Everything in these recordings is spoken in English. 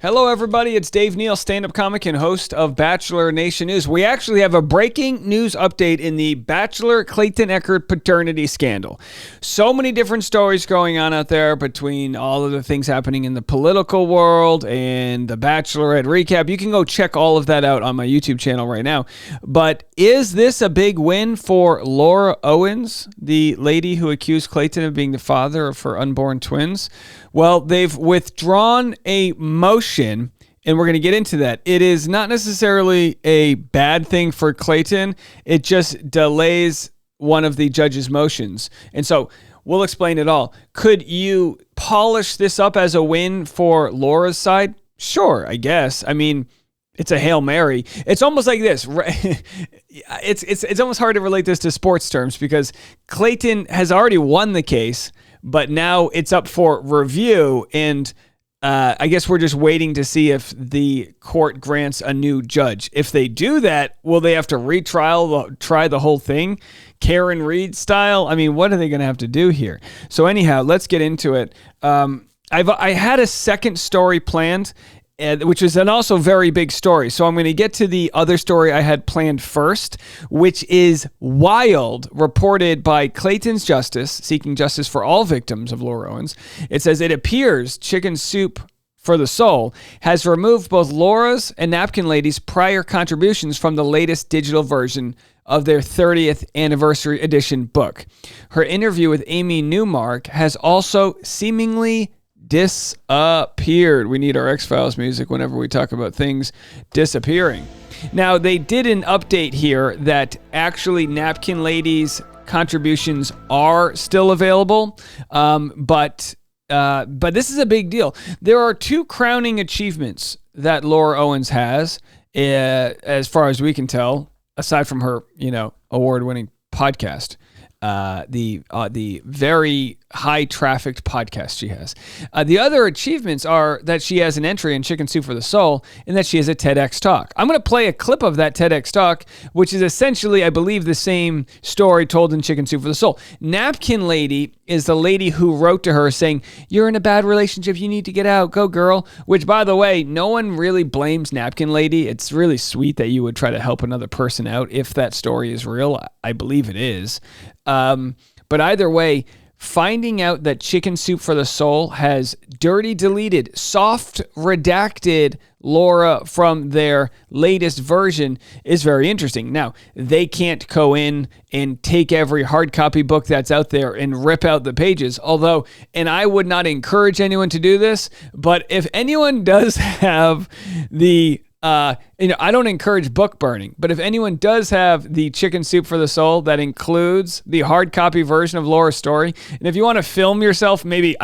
Hello, everybody. It's Dave Neal, stand-up comic and host of Bachelor Nation News. We actually have a breaking news update in the Bachelor Clayton Echard paternity scandal. So many different stories going on out there between all of the things happening in the political world and the Bachelorette recap. You can go check all of that out on my YouTube channel right now. But is this a big win for Laura Owens, the lady who accused Clayton of being the father of her unborn twins? Well, they've withdrawn a motion, and we're going to get into that. It is not necessarily a bad thing for Clayton. It just delays one of the judge's motions. And so we'll explain it all. Could you polish this up as a win for Laura's side? Sure, I guess. I mean, it's a Hail Mary. It's almost like this. It's almost hard to relate this to sports terms because Clayton has already won the case, but now it's up for review, and I guess we're just waiting to see if the court grants a new judge. If they do that, will they have to try the whole thing, Karen Reed style? I mean, what are they going to have to do here? So anyhow, let's get into it. I had a second story planned, which is an also very big story. So I'm going to get to the other story I had planned first, which is wild, reported by Clayton's Justice, seeking justice for all victims of Laura Owens. It says, it appears Chicken Soup for the Soul has removed both Laura's and Napkin Lady's prior contributions from the latest digital version of their 30th anniversary edition book. Her interview with Amy Newmark has also seemingly disappeared. We need our X-Files music whenever we talk about things disappearing. Now, they did an update here that actually Napkin Lady's contributions are still available, but this is a big deal. There are two crowning achievements that Laura Owens has, as far as we can tell, aside from her, award-winning podcast. The very high-trafficked podcast she has. The other achievements are that she has an entry in Chicken Soup for the Soul and that she has a TEDx talk. I'm going to play a clip of that TEDx talk, which is essentially, I believe, the same story told in Chicken Soup for the Soul. Napkin Lady is the lady who wrote to her saying, you're in a bad relationship, you need to get out, go girl, which, by the way, no one really blames Napkin Lady. It's really sweet that you would try to help another person out if that story is real. I believe it is. But either way, finding out that Chicken Soup for the Soul has dirty deleted, soft redacted Laura from their latest version is very interesting. Now, they can't go in and take every hard copy book that's out there and rip out the pages, although, and I would not encourage anyone to do this, but if anyone does have the I don't encourage book burning, but if anyone does have the Chicken Soup for the Soul that includes the hard copy version of Laura's story, and if you want to film yourself, maybe,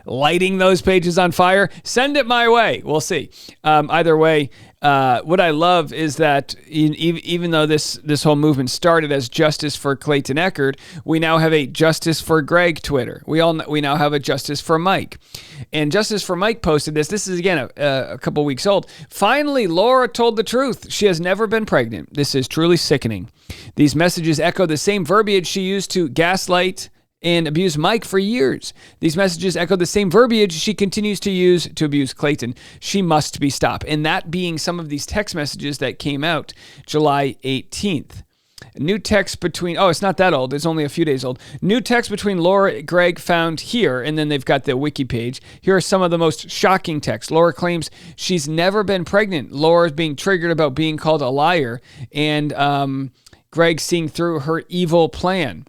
lighting those pages on fire, send it my way. We'll see. Either way, what I love is that even though this whole movement started as Justice for Clayton Echard, we now have a Justice for Greg Twitter. We now have a Justice for Mike. And Justice for Mike posted this. This is, again, a couple weeks old. Finally, Laura told the truth. She has never been pregnant. This is truly sickening. These messages echo the same verbiage she used to gaslight and abuse Mike for years. These messages echo the same verbiage she continues to use to abuse Clayton. She must be stopped. And that being some of these text messages that came out July 18th. New text between, it's not that old. It's only a few days old. New text between Laura and Greg found here, and then they've got the wiki page. Here are some of the most shocking texts. Laura claims she's never been pregnant. Laura's being triggered about being called a liar, and Greg seeing through her evil plan.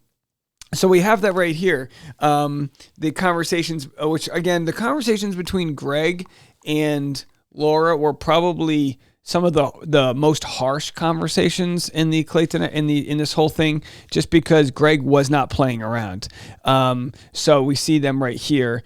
So we have that right here. The conversations, the conversations between Greg and Laura were probably some of the most harsh conversations in the Clayton in this whole thing, just because Greg was not playing around. So we see them right here.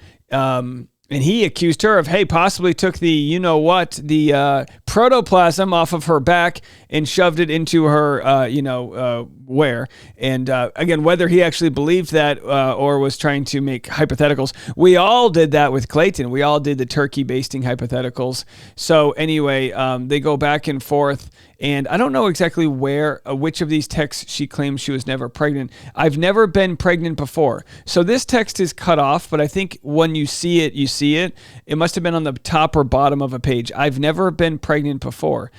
And he accused her of, possibly took the protoplasm off of her back and shoved it into her, where. And again, whether he actually believed that or was trying to make hypotheticals. We all did that with Clayton. We all did the turkey basting hypotheticals. So anyway, they go back and forth. And I don't know exactly which of these texts she claims she was never pregnant. I've never been pregnant before. So this text is cut off, but I think when you see it, you see it. It must have been on the top or bottom of a page. I've never been pregnant before.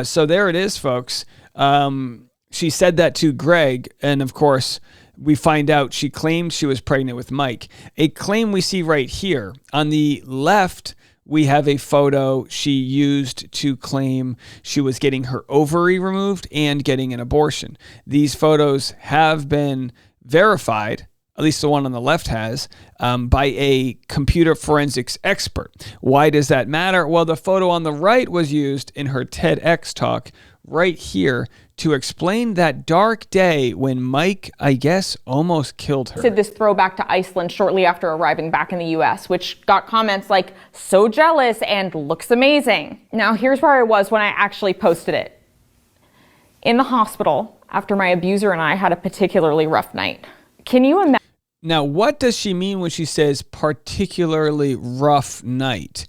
So there it is, folks. She said that to Greg, and of course, we find out she claimed she was pregnant with Mike. A claim we see right here. On the left, we have a photo she used to claim she was getting her ovary removed and getting an abortion. These photos have been verified, at least the one on the left has, by a computer forensics expert. Why does that matter? Well, the photo on the right was used in her TEDx talk right here to explain that dark day when Mike, I guess, almost killed her. Did this throwback to Iceland shortly after arriving back in the US, which got comments like, so jealous and looks amazing. Now here's where I was when I actually posted it. In the hospital, after my abuser and I had a particularly rough night. Can you imagine? Now, what does she mean when she says particularly rough night?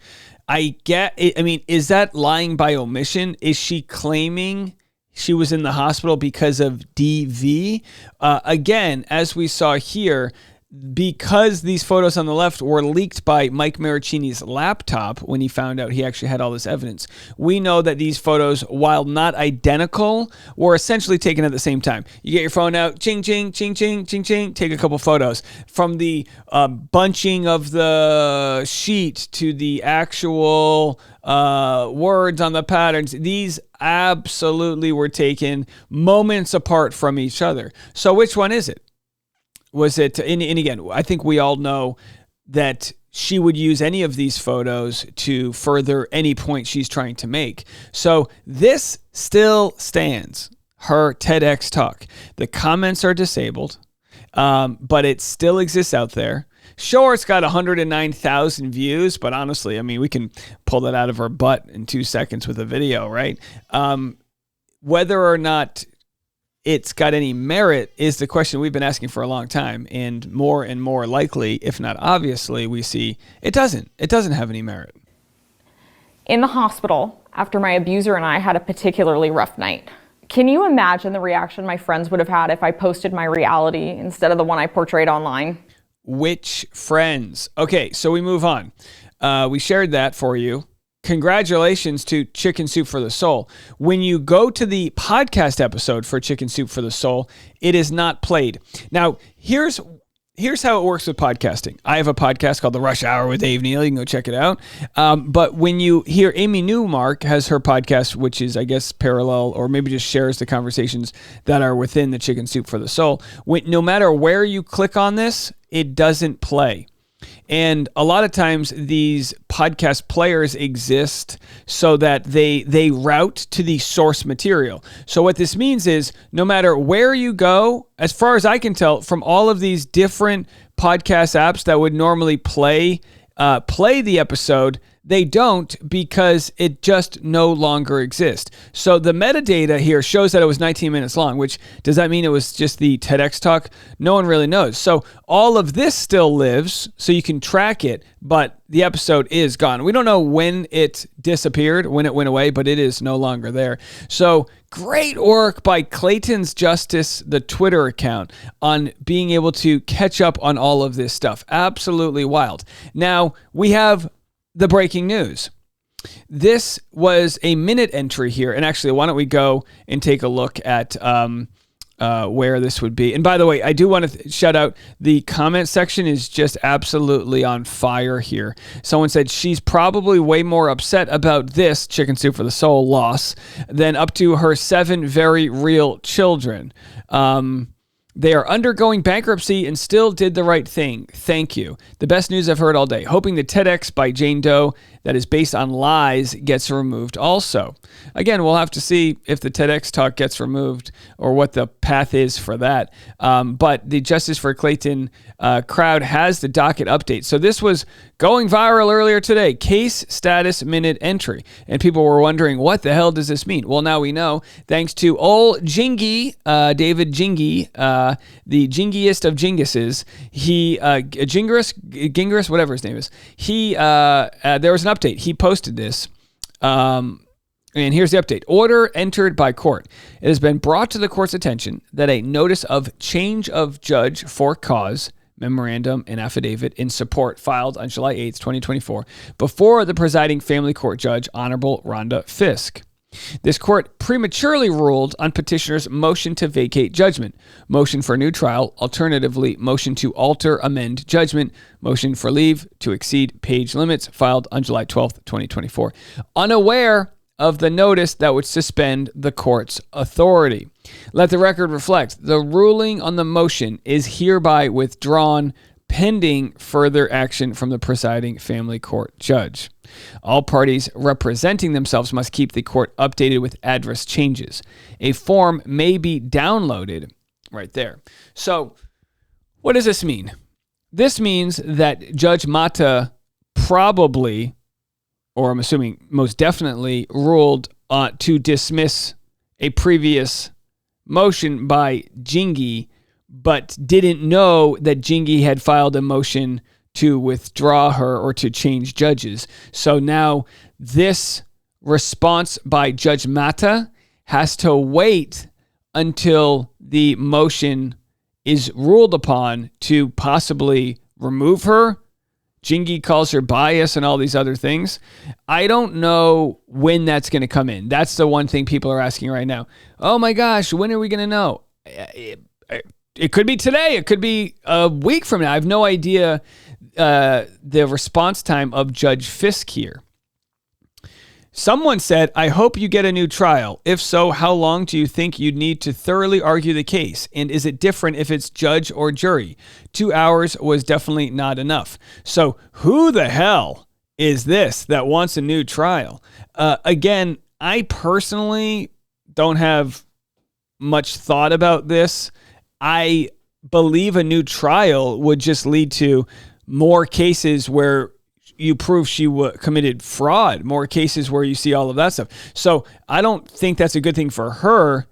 I mean, is that lying by omission? Is she claiming she was in the hospital because of DV? Again, as we saw here, because these photos on the left were leaked by Mike Maricini's laptop when he found out he actually had all this evidence, we know that these photos, while not identical, were essentially taken at the same time. You get your phone out, ching, ching, ching, ching, ching, ching, take a couple photos. From the bunching of the sheet to the actual words on the patterns, these absolutely were taken moments apart from each other. So which one is it? Was it, and again, I think we all know that she would use any of these photos to further any point she's trying to make. So this still stands, her TEDx talk. The comments are disabled, but it still exists out there. Sure, it's got 109,000 views, but honestly, I mean, we can pull that out of our butt in 2 seconds with a video, right? Whether or not it's got any merit is the question we've been asking for a long time, and more likely, if not obviously, we see it doesn't have any merit. In the hospital, after my abuser and I had a particularly rough night. Can you imagine the reaction my friends would have had if I posted my reality instead of the one I portrayed online? Which friends? Okay, so we move on. We shared that for you. Congratulations to Chicken Soup for the Soul. When you go to the podcast episode for Chicken Soup for the Soul, it is not played. Now, here's how it works with podcasting. I have a podcast called The Rush Hour with Dave Neal. You can go check it out. But when you hear Amy Newmark has her podcast, which is, I guess, parallel or maybe just shares the conversations that are within the Chicken Soup for the Soul, no matter where you click on this, it doesn't play. And a lot of times these podcast players exist so that they route to the source material. So what this means is no matter where you go, as far as I can tell, from all of these different podcast apps that would normally play the episode, they don't, because it just no longer exists. So the metadata here shows that it was 19 minutes long, which does that mean it was just the TEDx talk? No one really knows. So all of this still lives, so you can track it, but the episode is gone. We don't know when it disappeared, when it went away, but it is no longer there. So great work by Clayton's Justice, the Twitter account, on being able to catch up on all of this stuff. Absolutely wild. Now, we have the breaking news. This was a minute entry here. And actually, why don't we go and take a look at where this would be. And by the way, I do want to shout out the comment section is just absolutely on fire here. Someone said she's probably way more upset about this Chicken Soup for the Soul loss than up to her 7 very real children. They are undergoing bankruptcy and still did the right thing. Thank you. The best news I've heard all day. Hoping the TEDx by Jane Doe that is based on lies gets removed also. Again, we'll have to see if the TEDx talk gets removed or what the path is for that. But the Justice for Clayton crowd has the docket update. So this was going viral earlier today. Case status minute entry. And people were wondering, what the hell does this mean? Well, now we know, thanks to old Jingy, David Jingy, the jingiest of jinguses. He, Gingras, whatever his name is. He, there was an update. He posted this. And here's the update. Order entered by court. It has been brought to the court's attention that a notice of change of judge for cause, memorandum and affidavit in support filed on July 8th, 2024, before the presiding family court judge, Honorable Rhonda Fisk. This court prematurely ruled on petitioner's motion to vacate judgment, motion for new trial, alternatively, motion to alter, amend judgment, motion for leave to exceed page limits, filed on July 12th, 2024, unaware of the notice that would suspend the court's authority. Let the record reflect, the ruling on the motion is hereby withdrawn pending further action from the presiding family court judge. All parties representing themselves must keep the court updated with adverse changes. A form may be downloaded right there. So what does this mean? This means that Judge Mata probably, or I'm assuming most definitely, ruled to dismiss a previous motion by Jingy, but didn't know that Jingy had filed a motion to withdraw her or to change judges. So now this response by Judge Mata has to wait until the motion is ruled upon to possibly remove her. Jingy calls her bias and all these other things. I don't know when that's going to come in. That's the one thing people are asking right now. Oh my gosh, when are we going to know? It could be today. It could be a week from now. I have no idea the response time of Judge Fisk here. Someone said, I hope you get a new trial. If so, how long do you think you'd need to thoroughly argue the case? And is it different if it's judge or jury? 2 hours was definitely not enough. So who the hell is this that wants a new trial? Again, I personally don't have much thought about this. I believe a new trial would just lead to more cases where you prove she committed fraud, more cases where you see all of that stuff. So I don't think that's a good thing for her.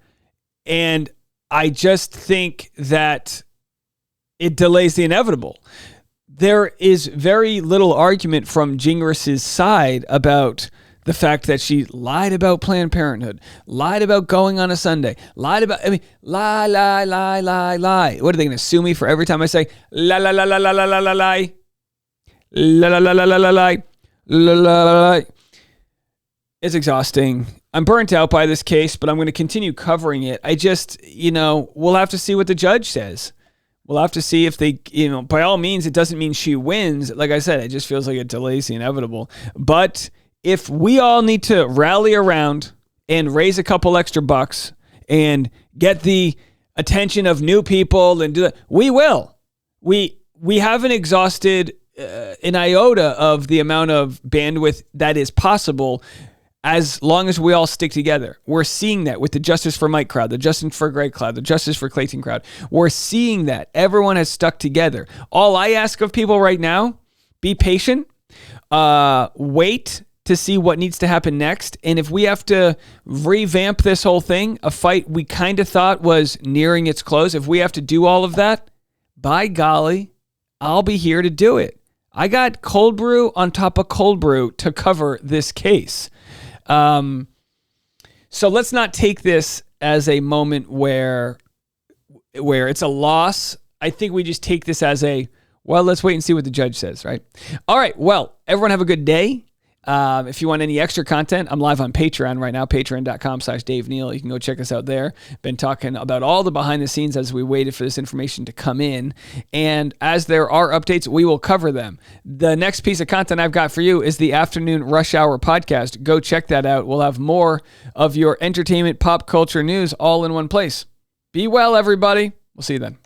And I just think that it delays the inevitable. There is very little argument from Gingras' side about the fact that she lied about Planned Parenthood, lied about going on a Sunday, lie. What are they going to sue me for every time I say la la la la la la la la lie? La la la la la la la la la. It's exhausting. I'm burnt out by this case, but I'm going to continue covering it. I just, we'll have to see what the judge says. We'll have to see if they, by all means, it doesn't mean she wins. Like I said, it just feels like it delays the inevitable. But if we all need to rally around and raise a couple extra bucks and get the attention of new people and do that, we will. We haven't exhausted an iota of the amount of bandwidth that is possible as long as we all stick together. We're seeing that with the Justice for Mike crowd, the Justice for Greg crowd, the Justice for Clayton crowd. We're seeing that. Everyone has stuck together. All I ask of people right now, be patient, wait to see what needs to happen next. And if we have to revamp this whole thing, a fight we kind of thought was nearing its close, if we have to do all of that, by golly, I'll be here to do it. I got cold brew on top of cold brew to cover this case. So let's not take this as a moment where it's a loss. I think we just take this as let's wait and see what the judge says, right? All right. Well, everyone have a good day. If you want any extra content, I'm live on Patreon right now, patreon.com/Dave Neal. You can go check us out there. Been talking about all the behind the scenes as we waited for this information to come in. And as there are updates, we will cover them. The next piece of content I've got for you is the Afternoon Rush Hour podcast. Go check that out. We'll have more of your entertainment, pop culture news all in one place. Be well, everybody. We'll see you then.